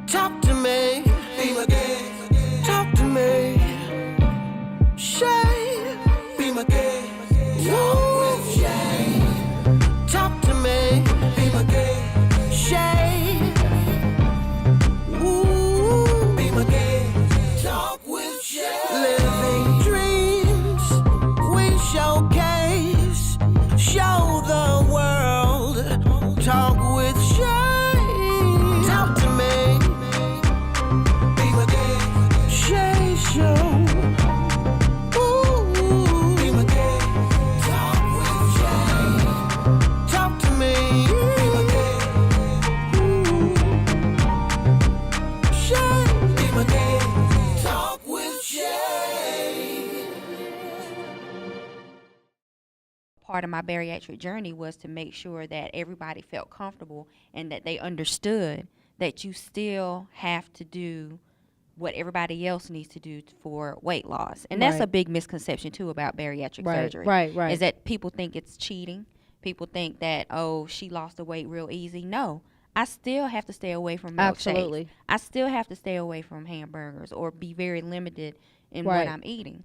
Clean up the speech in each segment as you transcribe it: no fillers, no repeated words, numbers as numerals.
Talk to me. Be my guest. Talk to me. Shay. Be my guest. Talk with Shay. Talk to me. Be my guest. Shay. Ooh. Be my guest. Talk with Shay. Living dreams. We showcase. Show the world. Talk with Shay. Part of my bariatric journey was to make sure that everybody felt comfortable and that they understood that you still have to do what everybody else needs to do for weight loss. And that's a big misconception too about bariatric surgery. Right. Is that people think it's cheating. People think that, oh, she lost the weight real easy. No, I still have to stay away from milkshakes. Absolutely. I still have to stay away from hamburgers or be very limited in what I'm eating.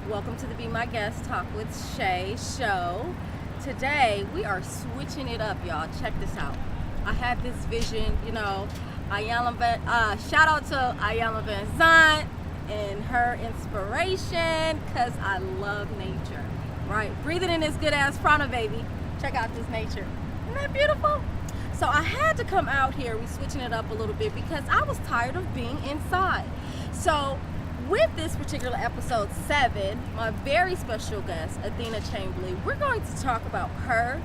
Welcome to the Be My Guest Talk with Shay show. Today we are switching it up, y'all. Check this out. I had this vision, shout out to Ayala Van Zant and her inspiration, because I love nature, right? Breathing in this good ass prana, baby. Check out this nature. Isn't that beautiful? So I had to come out here. We're switching it up a little bit because I was tired of being inside. So with this particular episode 7, my very special guest, Athena Chamberlain, we're going to talk about her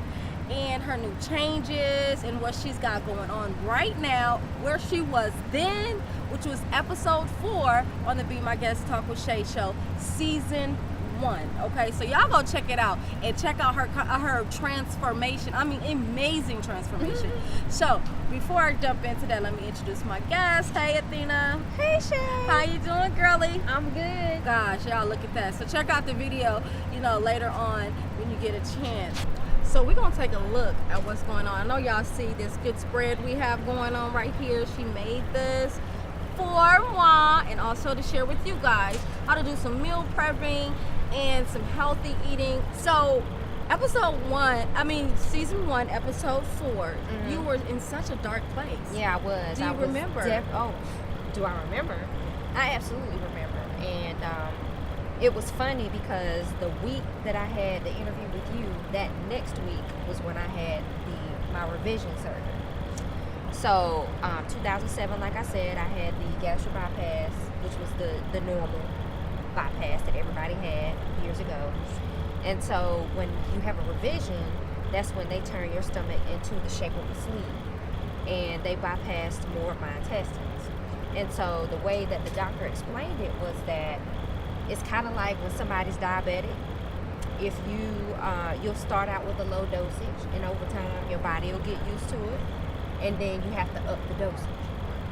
and her new changes and what she's got going on right now, where she was then, which was episode 4 on the Be My Guest Talk with Shay show, season 1. Okay, so y'all go check it out and check out her transformation. I mean, amazing transformation. So before I jump into that, let me introduce my guest. Hey, Athena. Hey, Shay. How you doing, girlie? I'm good. Gosh, y'all, look at that. So check out the video, later on when you get a chance. So we're gonna take a look at what's going on. I know y'all see this good spread we have going on right here. She made this for moi and also to share with you guys how to do some meal prepping and some healthy eating. So season 1, episode 4, you were in such a dark place. Yeah, I was. Do you remember? Do I remember? I absolutely remember. And it was funny because the week that I had the interview with you, that next week was when I had my revision surgery. So 2007, like I said, I had the gastric bypass, which was the normal bypass that everybody had years ago. And so when you have a revision, that's when they turn your stomach into the shape of a sleeve, and they bypassed more of my intestines. And so the way that the doctor explained it was that it's kind of like when somebody's diabetic. If you'll start out with a low dosage, and over time your body will get used to it, and then you have to up the dosage.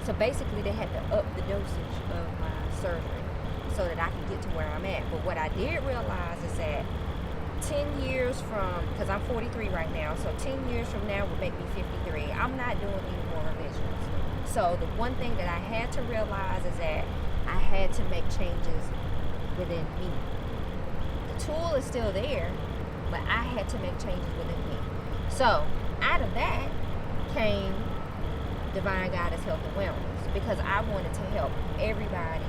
So basically they had to up the dosage of my surgery so that I could get to where I'm at. But what I did realize is that 10 years from, because I'm 43 right now, so 10 years from now would make me 53. I'm not doing any more revisions. So the one thing that I had to realize is that I had to make changes within me. The tool is still there, but I had to make changes within me. So out of that came Divine Goddess Health and Wellness, because I wanted to help everybody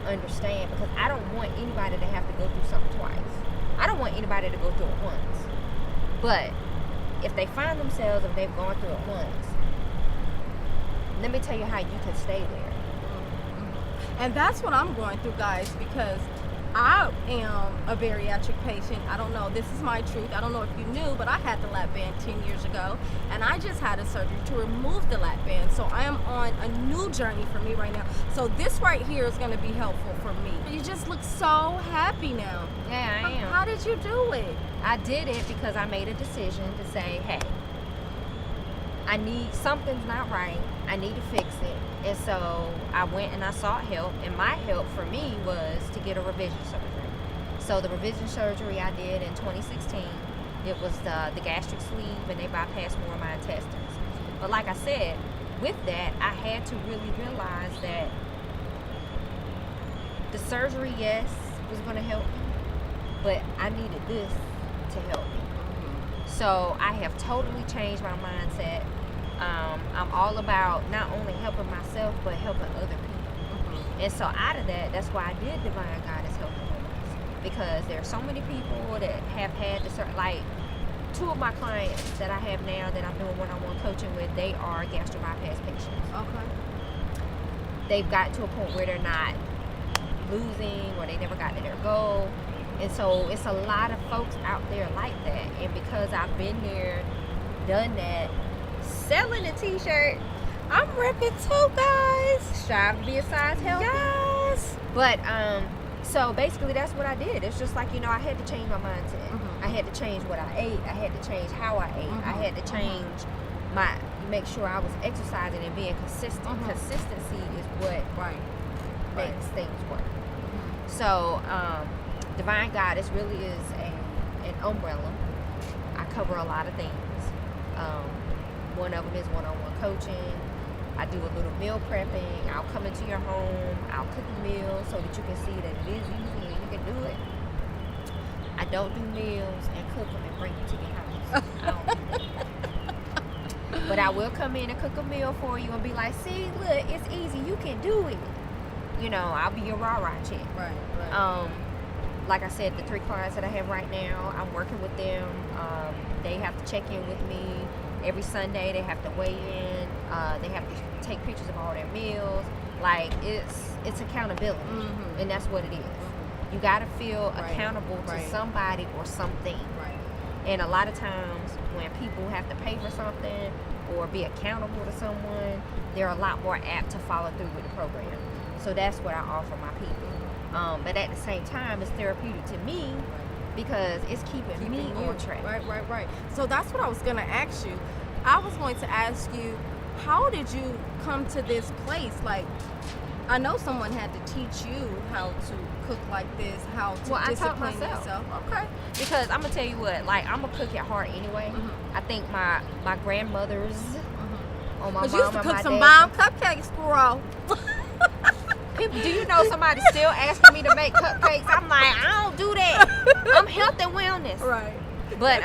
understand, because I don't want anybody to have to go through something twice. I don't want anybody to go through it once. But if they find themselves, if they've gone through it once, let me tell you how you can stay there. And that's what I'm going through, guys, because I am a bariatric patient. I don't know. This is my truth. I don't know if you knew, but I had the lap band 10 years ago, and I just had a surgery to remove the lap band. So I am on a new journey for me right now. So this right here is going to be helpful for me. You just look so happy now. Yeah, I am. How did you do it? I did it because I made a decision to say, hey, something's not right. I need to fix it. And so I went and I sought help, and my help for me was to get a revision surgery. So the revision surgery I did in 2016, it was the gastric sleeve, and they bypassed more of my intestines. But like I said, with that, I had to really realize that the surgery, yes, was going to help me, but I needed this to help me. So I have totally changed my mindset. I'm all about not only helping myself, but helping other people. And so out of that, that's why I did Divine Guidance Helping Women. Because there are so many people that have had the certain, like 2 of my clients that I have now that I'm doing one-on-one coaching with, they are gastric bypass patients. Okay. They've got to a point where they're not losing, or they never got to their goal. And so it's a lot of folks out there like that. And because I've been there, done that, selling a t-shirt, I'm repping too, guys. Strive to be a size healthy. Yes. But so basically that's what I did. It's just like, I had to change my mindset. I had to change what I ate. I had to change how I ate. I had to change make sure I was exercising and being consistent. Consistency is what makes things work. So Divine Goddess really is an umbrella. I cover a lot of things. One of them is one-on-one coaching. I do a little meal prepping. I'll come into your home. I'll cook a meal so that you can see that it is easy and you can do it. I don't do meals and cook them and bring them to your house. I don't do that. But I will come in and cook a meal for you and be like, see, look, it's easy. You can do it. I'll be your rah-rah chick. Right. Like I said, the 3 clients that I have right now, I'm working with them. They have to check in with me every Sunday. They have to weigh in. They have to take pictures of all their meals. Like, it's accountability, and that's what it is. You got to feel accountable to somebody or something. Right. And a lot of times when people have to pay for something or be accountable to someone, they're a lot more apt to follow through with the program. So that's what I offer my people. But at the same time, it's therapeutic to me because it's keeping me on track. Right. So that's what I was going to ask you. I was going to ask you, how did you come to this place? Like, I know someone had to teach you how to cook like this, how to I taught discipline myself. yourself. Okay. Because I'm going to tell you what, like, I'm going to cook at heart anyway. I think my grandmothers on my mom Because you used to and cook my some dad. bomb cupcakes, bro. People, do you know somebody's still asking me to make cupcakes? I'm like, I don't do that. I'm health and wellness. Right. But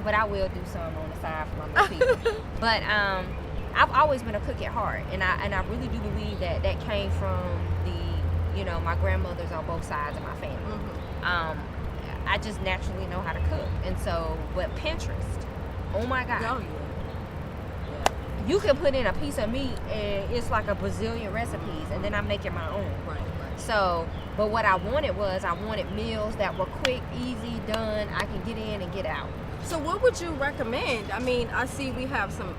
but I will do some on the side for my little people. But I've always been a cook at heart, and I really do believe that came from my grandmothers on both sides of my family. I just naturally know how to cook, and so but Pinterest, oh my God. Oh, yeah. You can put in a piece of meat and it's like a bazillion recipes, and then I'm making my own. Right. So, but what I wanted meals that were quick, easy, done. I can get in and get out. So what would you recommend? I mean, I see we have some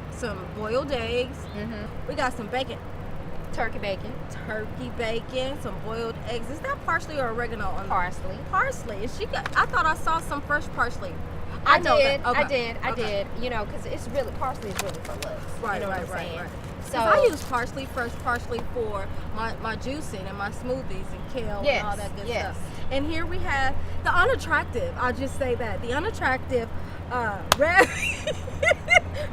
boiled eggs. We got some bacon. Turkey bacon. Some boiled eggs. Is that parsley or oregano? On Parsley. Parsley. I thought I saw some fresh parsley. I know did. that. Okay. I did. Because it's really, parsley is really for looks. Right. You know what I'm saying? So I use fresh parsley for my juicing and my smoothies and kale and all that good stuff. And here we have the unattractive. I'll just say that the unattractive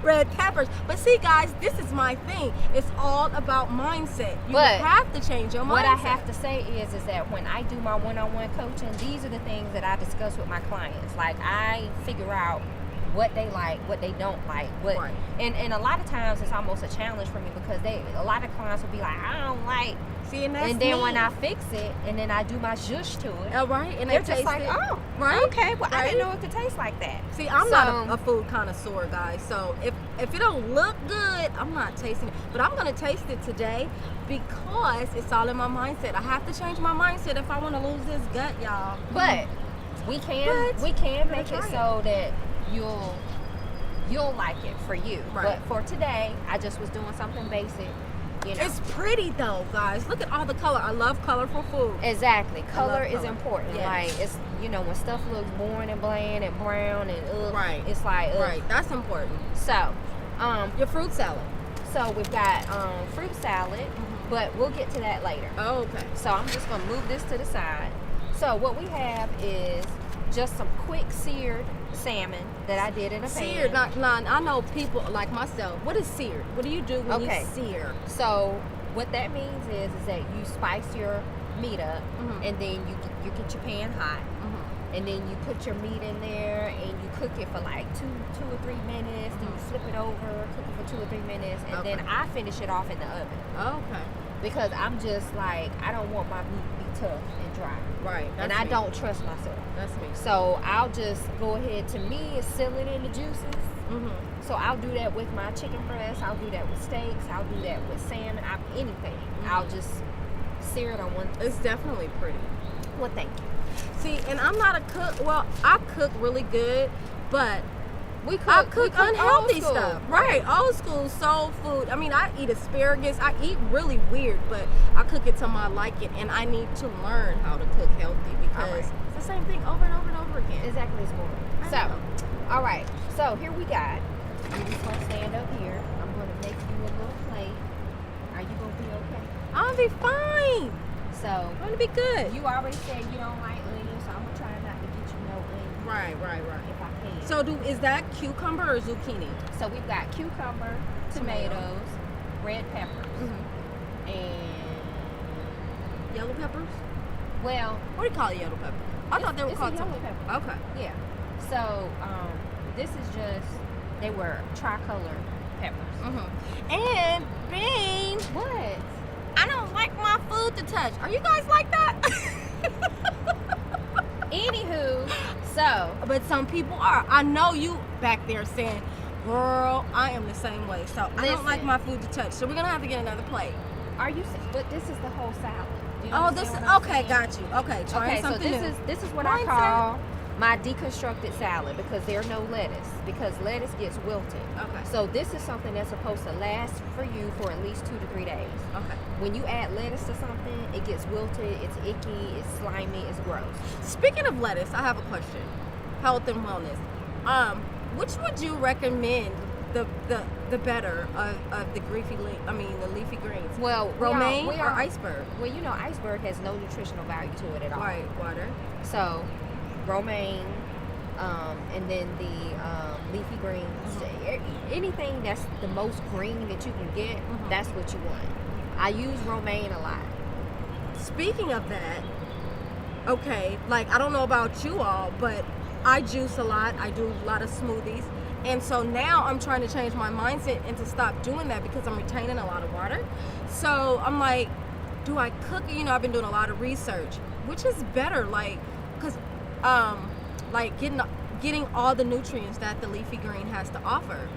red peppers. But see, guys, this is my thing. It's all about mindset. You have to change your mindset. What I have to say is that when I do my one-on-one coaching, these are the things that I discuss with my clients. Like, I figure out what they like, what they don't like, and a lot of times it's almost a challenge for me because a lot of clients will be like, I don't like. See, and that's and then me. when I fix it and then I do my zhuzh to it, and they're just like, right? Okay, well, I didn't know it could taste like that. See, I'm not a food connoisseur, guys. So if if it don't look good, I'm not tasting it. But I'm gonna taste it today because it's all in my mindset. I have to change my mindset if I want to lose this gut, y'all. But we can make it so that you'll like it for you. Right. But for today, I just was doing something basic. You know. It's pretty though, guys. Look at all the color. I love colorful food. Exactly. Color is color. important. Yes. Like, it's, when stuff looks boring and bland and brown and ugh, Right. it's like, ugh. Right, that's important. So, Your fruit salad. so we've got fruit salad, but we'll get to that later. Oh, okay. So I'm just gonna move this to the side. So what we have is just some quick seared salmon that I did in a pan. Seared, not I know people like myself. What is seared? What do you do when Okay. you sear? So what that means is that you spice your meat up, Mhm. and then you get your pan hot, and then you put your meat in there and you cook it for like two or 3 minutes. Then you flip it over, cook it for 2 or 3 minutes, and then Okay. I finish it off in the oven Okay. because I'm just like, I don't want my meat to be tough and dry, Right. and I don't trust myself. That's me. So I'll just go ahead. To me, it's sealing in the juices. Mhm. So I'll do that with my chicken breast. I'll do that with steaks. I'll do that with salmon. Anything. I'll just sear it on one. It's definitely pretty. Well, thank you. See, and I'm not a cook. Well, I cook really good, but We cook. I cook old unhealthy school. stuff. Right. Old school soul food. I mean, I eat asparagus. I eat really weird, but I cook it till I like it, and I need to learn how to cook healthy because Alright. it's the same thing over and over and over again. Exactly, it's boring. I So, know. all right. So here we got. You just gonna stand up here. I'm gonna make you a little plate. Are you gonna be okay? I'll be fine. So I'm gonna be good. you already said you don't like onions, so I'm gonna try not to get you no onions Right. if I can. So, is that cucumber or zucchini? So we've got cucumber, tomatoes, red peppers, and Yellow peppers? well, What do you call a yellow pepper? I thought they were it's a called yellow something. pepper. Okay. Yeah. So this is just, they were tricolor peppers. And Bean, What? I don't like my food to touch. Are you guys like that? Anywho, so But some people are. I know you back there saying, girl, I am the same way. So I don't like Listen. my food to touch. So we're going to have to get another plate. are you? But this is the whole salad. Do you Oh, understand this what I'm okay, saying? got you. Okay, trying Okay, so something new. this is what Mindset. I call my deconstructed salad, because there's no lettuce, because lettuce gets wilted. Okay. So this is something that's supposed to last for you for at least 2 to 3 days. Okay. When you add lettuce to something, it gets wilted, it's icky, it's slimy, it's gross. Speaking of lettuce, I have a question. Health and wellness. Which would you recommend the better of the the leafy greens? Well, Romaine we or are iceberg? Well, iceberg has no nutritional value to it at all. Right, water. So, romaine, and then the leafy greens, anything that's the most green that you can get, that's what you want. I use romaine a lot. Speaking of that, okay, like I don't know about you all, but I juice a lot. I do a lot of smoothies. And so now I'm trying to change my mindset and to stop doing that because I'm retaining a lot of water. So I'm like, do I cook? I've been doing a lot of research. Which is better? Like, because like getting all the nutrients that the leafy green has to offer.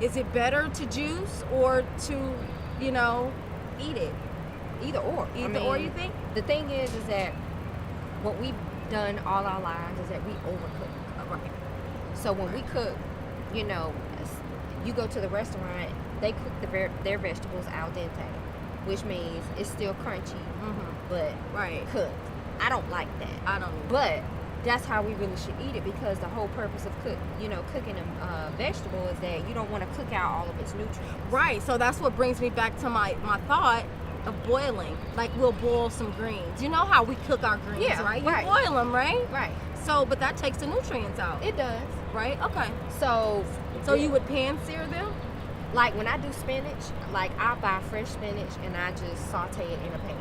Is it better to juice or to, eat it? Either or. Either or, you think? The thing is that what we've done all our lives is that we overcook. Right. So when we cook, you go to the restaurant, they cook their vegetables al dente, which means it's still crunchy, but Right. cooked. I don't like that. I don't know. But that's how we really should eat it, because the whole purpose of cooking a vegetable is that you don't want to cook out all of its nutrients. Right. So that's what brings me back to my thought of boiling. Like we'll boil some greens. You know how we cook our greens, Yeah, right? You right. boil them, right? Right. So, but that takes the nutrients out, It does. right? Okay. So You would pan sear them? like when I do spinach, like I buy fresh spinach and I just saute it in a pan.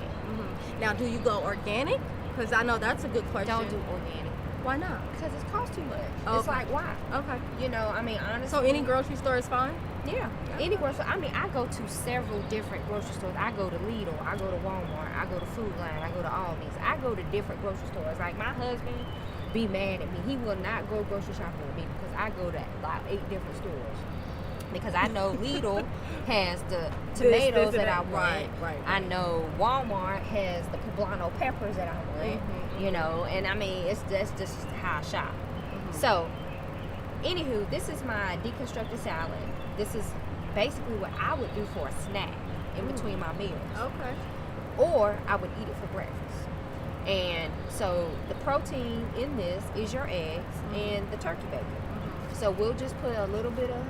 Now, do you go organic? Because I know that's a good question. Don't do organic Why not? because it costs too much. Okay. It's like, why? Okay. Honestly. So any grocery store is fine? Yeah. Any grocery. I go to several different grocery stores. I go to Lidl. I go to Walmart. I go to Food Line. I go to Aldi's. I go to different grocery stores. Like my husband be mad at me. He will not go grocery shopping with me because I go to about 8 different stores. because I know Lidl has the tomatoes that I want. Right. I know Walmart has the poblano peppers that I want. You know, and I mean, that's just how I shop. So, anywho, this is my deconstructed salad. This is basically what I would do for a snack in between my meals. Okay. Or I would eat it for breakfast. And so the protein in this is your eggs and the turkey bacon. So we'll just put a little bit of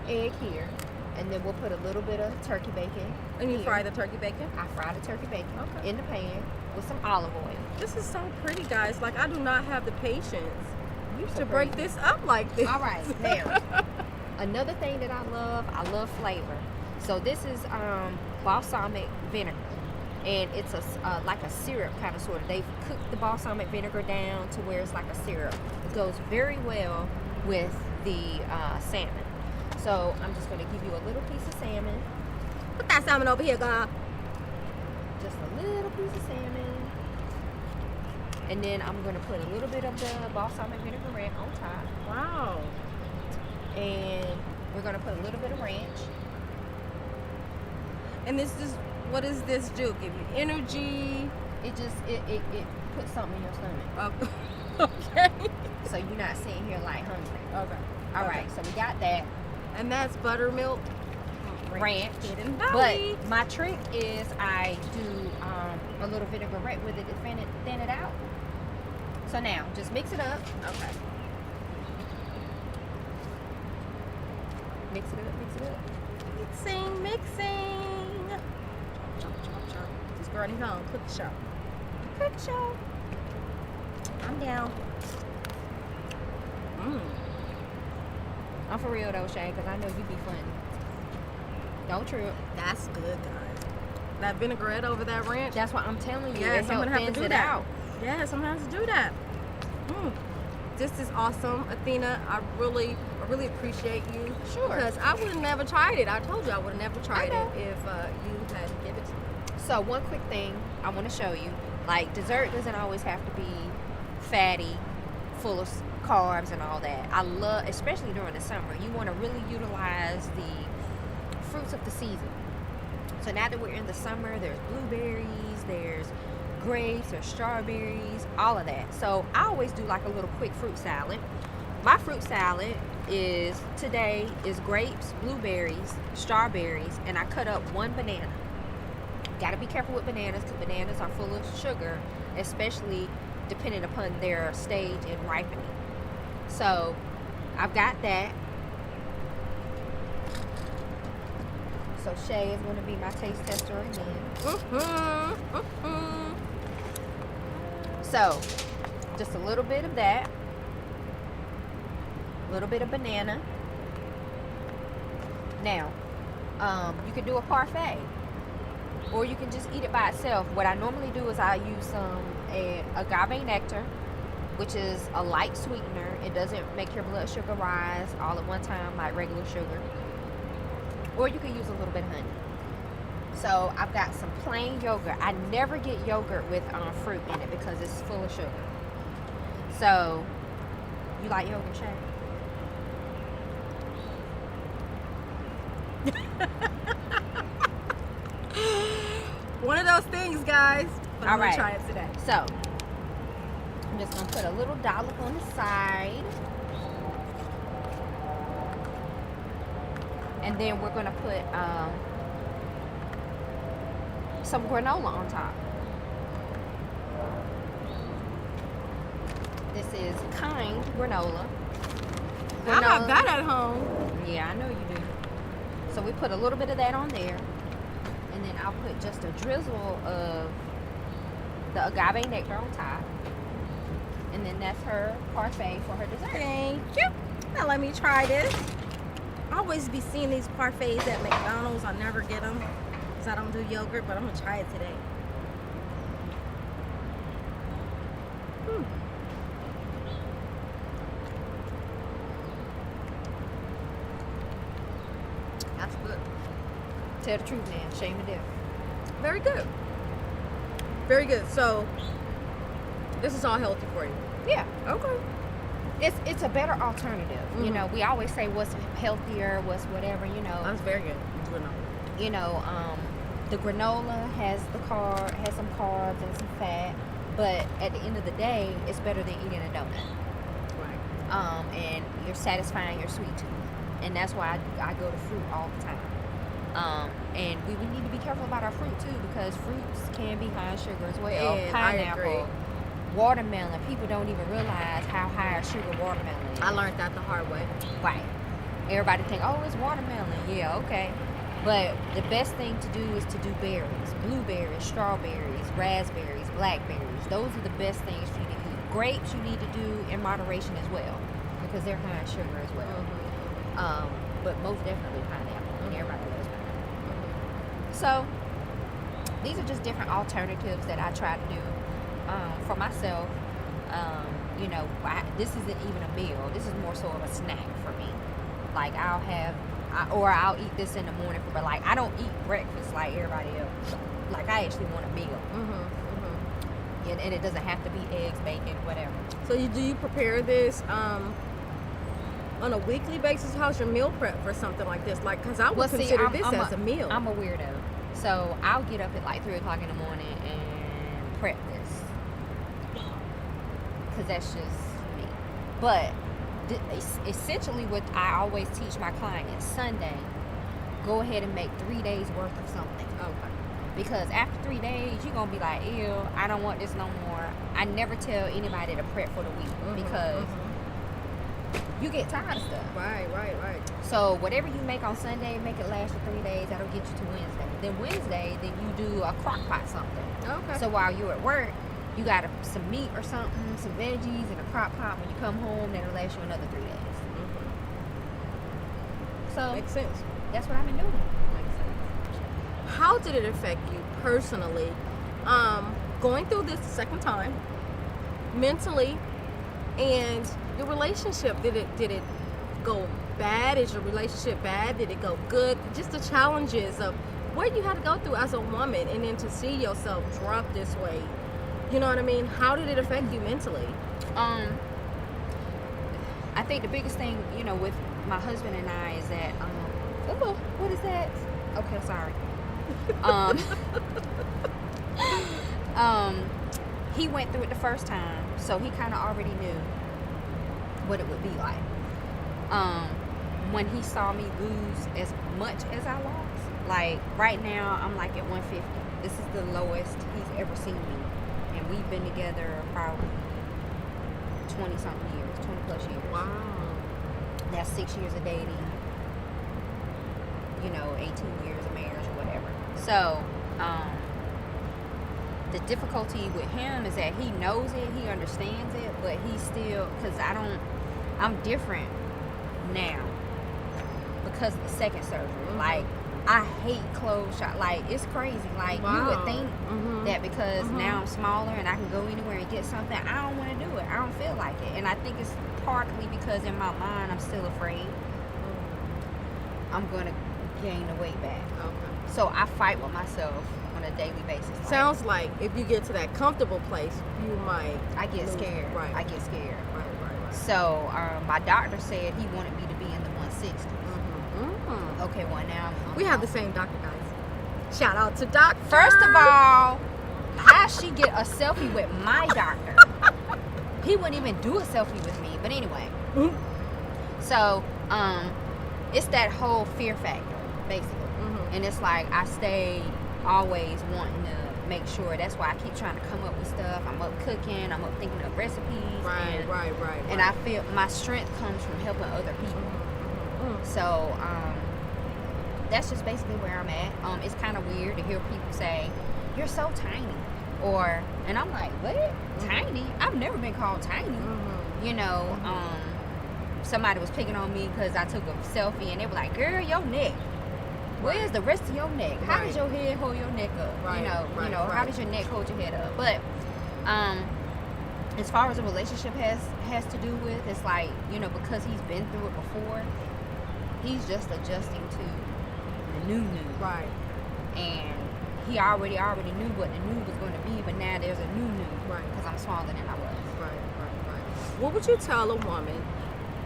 egg here, and then we'll put a little bit of turkey bacon. And you here. fry the turkey bacon? I fry the turkey bacon Okay. in the pan with some olive oil. This is so pretty, guys. Like, I do not have the patience You're so to break pretty. this up like this. All right, now another thing that I love flavor. So this is balsamic vinegar, and it's like a syrup kind of sort of. They've cooked the balsamic vinegar down to where it's like a syrup. It goes very well with the salmon. So I'm just going to give you a little piece of salmon. Put that salmon over here, girl. Just a little piece of salmon. And then I'm going to put a little bit of the balsamic vinaigrette on top. Wow. And we're going to put a little bit of ranch. And this is, what does this do? Give you energy? It puts something in your stomach. Okay. So you're not sitting here like hungry. Okay. All right, so we got that And that's buttermilk. ranch. Hidden But valley. my trick is I do a little vinaigrette with it to thin it out. So now, just mix it up. Okay. Mix it up. Mixing. Chop. This girl needs home. Cook the show. Quick show. I'm down. I'm for real though, Shay, because I know you be funny. Don't trip. That's good, guys. That vinaigrette over that ranch. That's what I'm telling you. Yes, it I'm helps gonna have to thins do it that. out. Yeah, sometimes do that. This is awesome, Athena. I really appreciate you. Sure. Because I would have never tried it. I told you I would have never tried know. it if you had given it to me. So one quick thing I want to show you, like dessert doesn't always have to be fatty, full of carbs and all that. I love, especially during the summer, you want to really utilize the fruits of the season. So now that we're in the summer, there's blueberries, there's grapes or strawberries, all of that. So I always do like a little quick fruit salad. My fruit salad today is grapes, blueberries, strawberries, and I cut up one banana. Got to be careful with bananas because bananas are full of sugar, especially depending upon their stage in ripening. So I've got that. So Shay is going to be my taste tester again. So just a little bit of that, a little bit of banana. Now, you can do a parfait, or you can just eat it by itself. What I normally do is I use some agave nectar, which is a light sweetener. It doesn't make your blood sugar rise all at one time like regular sugar. Or you can use a little bit of honey. So I've got some plain yogurt. I never get yogurt with fruit in it because it's full of sugar. So, you like yogurt, Shay? One of those things, guys. But I'm All gonna right. try it today. So, I'm just gonna put a little dollop on the side. And then we're gonna put some granola on top. This is Kind granola. I got that at home. Yeah, I know you do. So we put a little bit of that on there. And then I'll put just a drizzle of the agave nectar on top. And then that's her parfait for her dessert. Thank you. Now let me try this. I always be seeing these parfaits at McDonald's. I never get them because I don't do yogurt, but I'm going to try it today. That's good. Tell the truth, man. Shame the devil. Very good. Very good. So, this is all healthy for you. Yeah. Okay. it's a better alternative. You know, we always say what's healthier, what's whatever. You know, That's very good. you know, the granola has some carbs and some fat, but at the end of the day, it's better than eating a donut. Right. And you're satisfying your sweet tooth, and that's why I go to fruit all the time. And we need to be careful about our fruit too, because fruits can be high in sugar as well. And I agree. Pineapple, watermelon. People don't even realize how high in sugar watermelon is. I learned that the hard way. Right. Everybody think, oh, it's watermelon. Yeah, okay. But the best thing to do is to do berries, blueberries, strawberries, raspberries, blackberries. Those are the best things for you to eat. Grapes you need to do in moderation as well, because they're high in sugar as well. But most definitely pineapple, and everybody loves pineapple. So these are just different alternatives that I try to do for myself. You know, this isn't even a meal. This is more so of a snack for me. Like I'll eat this in the morning, but like I don't eat breakfast like everybody else. Like I actually want a meal. And it doesn't have to be eggs, bacon, whatever. So do you prepare this on a weekly basis? How's your meal prep for something like this? Like, because I would consider this as a meal. I'm a weirdo. So I'll get up at like 3 o'clock in the morning and prep this. Because that's just me. But essentially what I always teach my clients, Sunday, go ahead and make 3 days worth of something. Okay. Because after 3 days, you're going to be like, ew, I don't want this no more. I never tell anybody to prep for the week because you get tired of stuff. Right. So whatever you make on Sunday, make it last for 3 days. That'll get you to Wednesday. Then Wednesday, then you do a crock pot something. Okay. So while you're at work, you got some meat or something, some veggies, and a crock pot. When you come home, that'll last you another 3 days. So Makes sense. that's what I've been doing. How did it affect you personally, going through this the second time, mentally, and your relationship? Did it go bad? Is your relationship bad? Did it go good? Just the challenges of what you had to go through as a woman, and then to see yourself drop this way. You know what I mean? How did it affect you mentally? I think the biggest thing, you know, with my husband and I is that, oh, what is that? Okay, sorry. He went through it the first time, so he kind of already knew what it would be like. When he saw me lose as much as I lost, like right now I'm like at 150. This is the lowest he's ever seen me, and we've been together probably 20 something years, 20 plus years. Wow. That's 6 years of dating, you know, 18 years of marriage or whatever. So, the difficulty with him is that he knows it, he understands it, but he still, because I'm different now because of the second surgery. Like, I hate closed shop. Like, it's crazy. Like, you would think that because now I'm smaller and I can go anywhere and get something, I don't want to do it. I don't feel like it. And I think it's partly because in my mind I'm still afraid I'm going to gain the weight back. Okay. So I fight with myself on a daily basis. Like, Sounds like if you get to that comfortable place, you might. I get lose. scared. Right. I get scared. Right. So my doctor said he wanted me to be in the 160s. Okay, well now We have the same doctor, guys. Shout out to Doctor. First of all, how she get a selfie with my doctor? He wouldn't even do a selfie with me. But anyway, so it's that whole fear factor, basically. And it's like I stay always wanting to make sure. That's why I keep trying to come up with stuff. I'm up cooking. I'm up thinking of recipes. Right. And I feel my strength comes from helping other people. So that's just basically where I'm at. It's kind of weird to hear people say, "You're so tiny," and I'm like, "What? Tiny? I've never been called tiny." You know, somebody was picking on me because I took a selfie, and they were like, "Girl, your neck. Where's the rest of your neck? How does your head hold your neck up? How does your neck hold your head up?" But as far as a relationship has to do with, it's like, you know, because he's been through it before, he's just adjusting to the new. Right. And he already knew what the new was going to be, but now there's a new. Right. Because I'm smaller than I was. Right. what would you tell a woman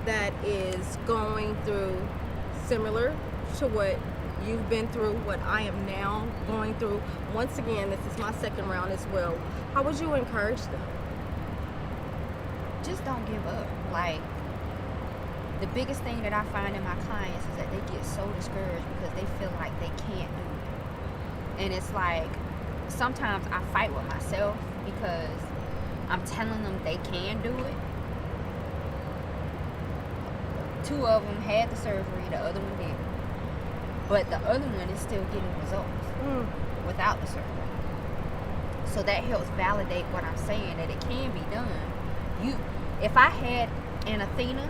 that is going through similar to what you've been through, what I am now going through? Once again, this is my second round as well. How would you encourage them? Just don't give up. Like, the biggest thing that I find in my clients is that they get so discouraged because they feel like they can't do it. And it's like, sometimes I fight with myself because I'm telling them they can do it. 2 of them had the surgery, the other one didn't. But the other one is still getting results without the surgery. So that helps validate what I'm saying, that it can be done. If I had an Athena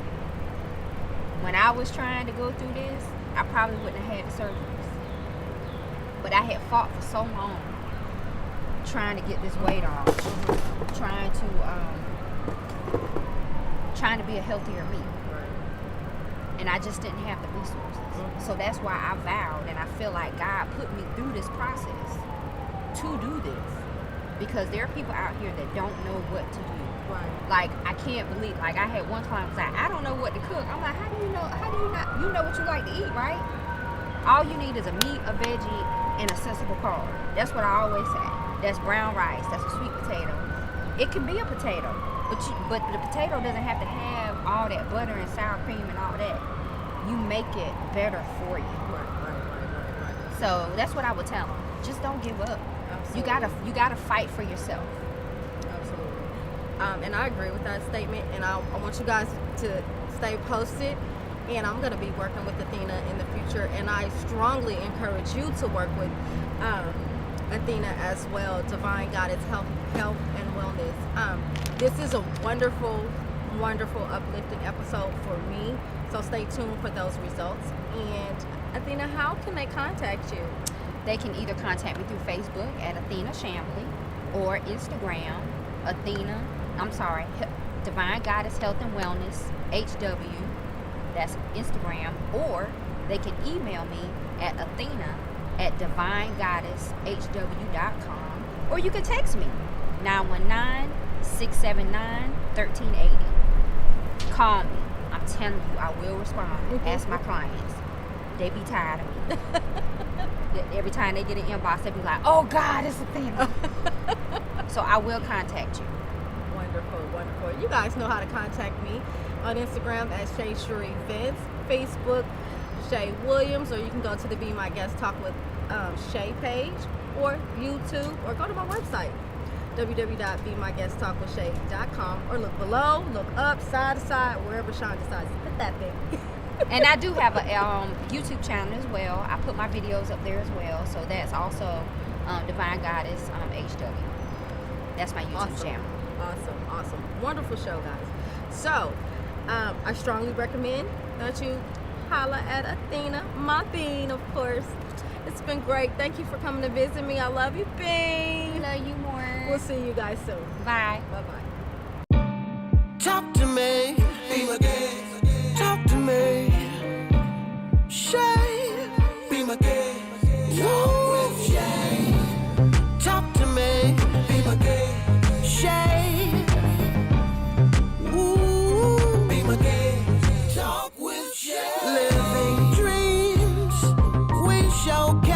when I was trying to go through this, I probably wouldn't have had the surgeries. But I had fought for so long trying to get this weight off, trying to be a healthier me. And I just didn't have the resources. So that's why I vowed, and I feel like God put me through this process to do this. Because there are people out here that don't know what to do. Right. Like, I can't believe, like, I had one client was like, I don't know what to cook. I'm like, how do you not, you know what you like to eat, right? All you need is a meat, a veggie, and a sensible carb. That's what I always say. That's brown rice, that's a sweet potato. It can be a potato, but the potato doesn't have to have all that butter and sour cream and all that. You make it better for you. Right. So that's what I would tell them. Just don't give up. Absolutely. You gotta fight for yourself. Absolutely. And I agree with that statement, and I want you guys to stay posted, and I'm going to be working with Athena in the future, and I strongly encourage you to work with Athena as well, Divine Goddess Health and Wellness. This is a wonderful, uplifting episode for me, so stay tuned for those results. And Athena, how can they contact you? They can either contact me through Facebook at Athena Shambly or Instagram, Divine Goddess Health and Wellness, HW, that's Instagram, or they can email me at athena@divinegoddesshw.com, or you can text me, 919-679-1380. Call me. I'm telling you, I will respond. Ask my clients. They be tired of me. Every time they get an inbox, they be like, oh God, it's Athena. So I will contact you. Wonderful. You guys know how to contact me on Instagram at Shay Events, Facebook Shay Williams, or you can go to the Be My Guest Talk with Shay page, or YouTube, or go to my website www.BeMyGuestTalkWithShay.com, or look below, look up, side to side, wherever Sean decides to put that thing. And I do have a YouTube channel as well. I put my videos up there as well, so that's also Divine Goddess HW. That's my YouTube channel. Awesome. Wonderful show, guys. So, I strongly recommend that you holla at Athena, my bean, of course. It's been great. Thank you for coming to visit me. I love you, bean. Love you more. We'll see you guys soon. Bye. Bye-bye. Talk to me, be my guest. Talk to me, Shay, be my guest. Talk with Shay. Talk to me, be my guest. Shay, ooh, be my guest. Talk with Shay. Living dreams, we showcase.